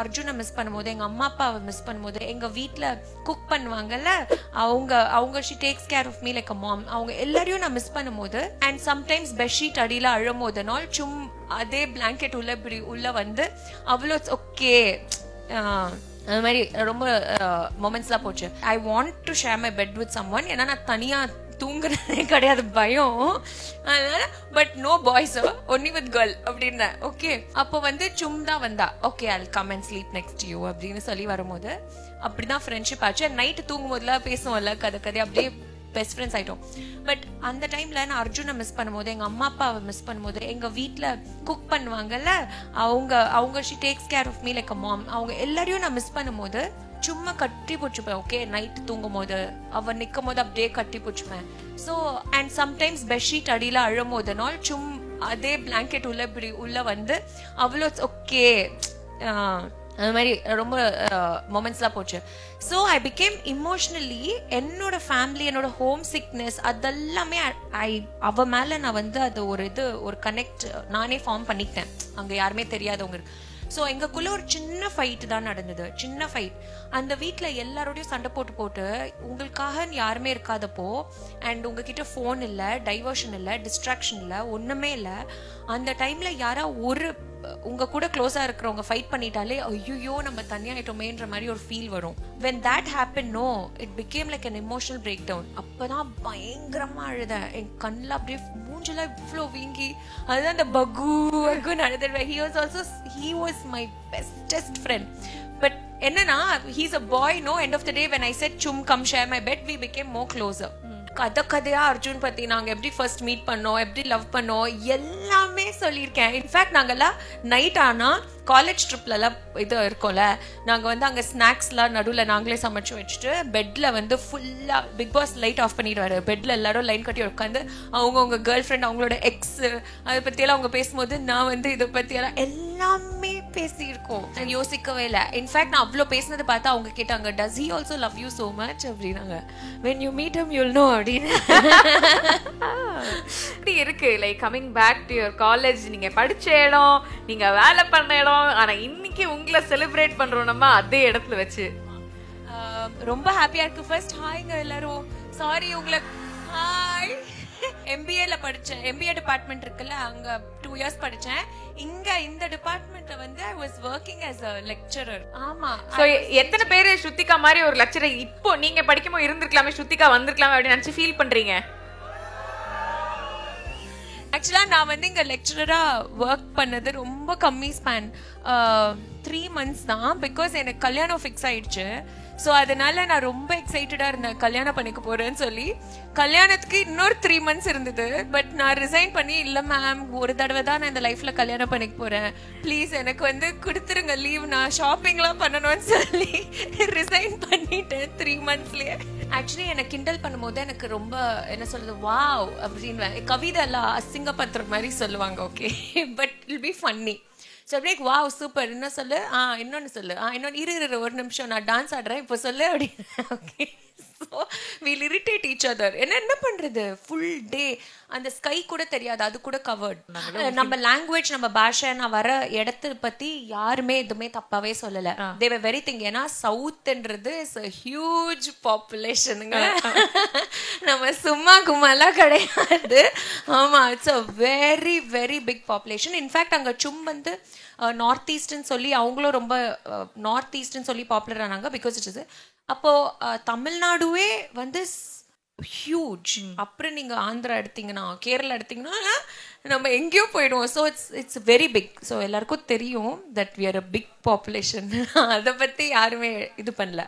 அர்ஜுனை மிஸ் பண்ணும்போது, எங்க அம்மா அப்பாவை மிஸ் பண்ணும்போது, எங்க வீட்ல குக் பண்ணுவாங்கல்ல, அவங்க she takes care of me like a mom. அவங்க எல்லாரையும் நான் மிஸ் பண்ணும்போது, and sometimes பெட்ஷீட் அடியில அழும் போதனால் அதே பிளாங்கெட் உள்ள வந்து அவ்வளோ ஓகே அது மாதிரி ரொம்ப மொமெண்ட்ஸ்லாம் போச்சு. I want to share my bed with someone. ஏன்னா நான் தனியா தூங்குறதே கிடையாது, பயம். அதனால but no boys, only with girl அப்படின்ற. ஓகே, அப்போ வந்து தான் வந்தா, okay I come and sleep next you அப்படின்னு சொல்லி வரும்போது அப்படிதான் ஃப்ரெண்ட்ஷிப் ஆச்சு. நைட்டு தூங்கும் போதுலாம் பேசுவோம்ல, கதை அப்படியே பெஸ்ட் ஃப்ரெண்ட்ஸ் ஆயிட்டோம். பட் அந்த டைம்ல நான் அர்ஜுனை மிஸ் பண்ணும்போது, எங்க அம்மா அப்பாவை மிஸ் பண்ணும்போது, எங்க வீட்ல குக் பண்ணுவாங்கல்ல, அவங்க she takes care of me like a mom. அவங்க எல்லாரையும் நான் மிஸ் பண்ணும்போது சும்மா கட்டி பிடிச்சுப்பேன். ஓகே, நைட் தூங்கும் போது அவ நிக்கும் போது அப்படியே கட்டி பிடிச்சுப்பேன். ஸோ அண்ட் சம்டைம்ஸ் பெட்ஷீட் அடியில அழும் போதனால் அதே பிளாங்கெட் உள்ள வந்து அவ்வளோ ஓகே அது மாதிரி ரொம்ப மொமெண்ட்ஸ்லாம் போச்சு. ஸோ ஐ பிகேம் இமோஷ்னலி, என்னோட ஃபேமிலி, என்னோட ஹோம் சிக்னஸ் அதெல்லாமே அவ மேல நான் வந்து அது ஒரு கனெக்ட் நானே ஃபார்ம் பண்ணிக்கிட்டேன், அங்க யாருமே தெரியாதவங்க. ஸோ எங்களுக்குள்ள ஒரு சின்ன ஃபைட் தான் நடந்தது, சின்ன ஃபைட். அந்த வீட்டில் எல்லாரோடையும் சண்டை போட்டு உங்களுக்காக யாருமே இருக்காதப்போ, அண்ட் உங்ககிட்ட ஃபோன் இல்லை, டைவர்ஷன் இல்லை, டிஸ்ட்ராக்ஷன் இல்லை, ஒன்றுமே இல்லை. அந்த டைம்ல யாரா உங்க கூட க்ளோஸா இருக்கிறவங்க ஃபைட் பண்ணிட்டாலே ஐயோ நம்ம தனியாயிட்டோமேன்ற மாதிரி ஒரு ஃபீல் வரும். when that happened, no, it became like an emotional breakdown. அப்பதான் பயங்கரமா அழுதேன். என் கண்ணில் அப்படியே மூஞ்செல்லாம் இவ்வளோ வீங்கி, அதுதான் அந்த பகுன்னு அழுதுவேன். he was my bestest friend. but என்னன்னா, he's a boy, no, end of the day when I said chum come share my bed, we became more closer. கதையா அர்ஜுன் பத்தி நாங்க எப்படி ஃபர்ஸ்ட் மீட் பண்ணோம், எப்படி லவ் பண்ணோம் எல்லாமே சொல்லியிருக்கேன். இன்ஃபேக்ட் நாங்கெல்லாம் நைட் ஆனா காலேஜ் ட்ரிப்ல எல்லாம் இது இருக்கோம்ல, நாங்க வந்து அங்க ஸ்நாக்ஸ்லாம் நடுவில் நாங்களே சமைச்சு வச்சுட்டு பெட்ல வந்து ஃபுல்லா பிக் பாஸ் லைட் ஆஃப் பண்ணிடுவாரு. பெட்ல எல்லாரும் லைன் கட்டி உட்காந்து அவங்க கேர்ள் ஃப்ரெண்ட், அவங்களோட எக்ஸ், அதை பத்தியெல்லாம் அவங்க பேசும்போது நான் வந்து இதை பத்தியெல்லாம் எல்லாமே பேசியிருக்கோம். யோசிக்கவே இல்லை. இன்ஃபேக்ட் நான் அவ்வளோ பேசினதை பார்த்தா அவங்க கேட்டாங்க, does he also love you so much அப்படின்னாங்க. when you meet him you'll know அப்படின்னு. இருக்கு like coming back to your college, நீங்க படிச்ச இடம், நீங்க வேலை பண்ண இடம், ஆனா இன்னைக்கு உங்களை செலிப்ரேட் பண்றோம் நம்ம அதே இடத்துல வச்சு. ரொம்ப ஹாப்பியா இருக்கு. ஃபர்ஸ்ட் ஹாய்ங்க எல்லாரும். சாரி உங்களை ஹாய். MBAல படிச்சேன், MBA டிபார்ட்மெண்ட் இருக்குல்ல, அங்க 2 years படிச்சேன். இங்க இந்த டிபார்ட்மெண்ட்ல வந்து I was working as a lecturer. ஆமா. சோ எத்தனை பேர் ஸ்ருத்திகா மாதிரி ஒரு லெக்சரர் இப்போ நீங்க படிக்கும்போது இருந்திருக்கலாமே, ஸ்ருத்திகா வந்திருக்கலாமே அப்படின்னு நினைச்சு ஃபீல் பண்றீங்க? ஆக்சுவலா நான் வந்து இங்க லெக்சரரா ஒர்க் பண்ணது ரொம்ப கம்மி ஸ்பேன், 3 months தான். பிகாஸ் எனக்கு கல்யாணம் ஃபிக்ஸ் ஆயிடுச்சு. ஸோ அதனால நான் ரொம்ப எக்ஸைட்டடா இருந்தேன் கல்யாணம் பண்ணிக்க போறேன்னு சொல்லி. கல்யாணத்துக்கு இன்னொரு 3 months இருந்தது. பட் நான் ரிசைன் பண்ணி, இல்ல மேம் ஒரு தடவை தான் நான் இந்த லைஃப்ல கல்யாணம் பண்ணிக்க போறேன், ப்ளீஸ் எனக்கு வந்து கொடுத்துருங்க லீவ், நான் ஷாப்பிங்லாம் பண்ணணும்னு சொல்லி ரிசைன் பண்ணிட்டேன் 3 monthsலயே. ஆக்சுவலி எனக்கு கிண்டல் பண்ணும்போது எனக்கு ரொம்ப என்ன சொல்றது, வாவ் அப்படின்னு கவிதை எல்லாம் அசிங்கப்படுத்துற மாதிரி சொல்லுவாங்க. Okay, but it be funny. So அப்படியே வாவ் சூப்பர், என்ன சொல்லு, இன்னொன்னு சொல்லு, இன்னொன்னு இரு ஒரு நிமிஷம் நான் டான்ஸ் ஆடுறேன் இப்போ சொல்லு அப்படின்னு. Okay, so we'll irritate each other. என்ன பண்றது, ஃபுல் டே அந்த ஸ்கை கூட தெரியாது, அது கூட கவர்ட். நம்ம லாங்குவேஜ், நம்ம பாஷை, நான் வர இடத்தை பத்தி யாருமே எதுவுமே தப்பாவே சொல்லல. தே வர் வெரி திங். ஏன்னா சவுத்ன்றது இஸ் a huge populationங்க, நம்ம சும்மா கும்மாலாம் கிடையாது. ஆமா, it's a very very big population. In fact அங்க வந்து நார்த் ஈஸ்ட்னு சொல்லி அவங்களும் ரொம்ப நார்த் ஈஸ்ட்னு சொல்லி பாப்புலர் ஆனாங்க. பிகாஸ் இட் இஸ் அப்போ தமிழ்நாடுவே வந்து ஹியூஜ். அப்புறம் நீங்க ஆந்திரா எடுத்தீங்கன்னா, கேரளா எடுத்தீங்கன்னா நம்ம எங்கேயோ போயிடுவோம். So it's very big. So எல்லாருக்கும் தெரியும் that we are a big population. அதை பத்தி யாருமே இது பண்ணல.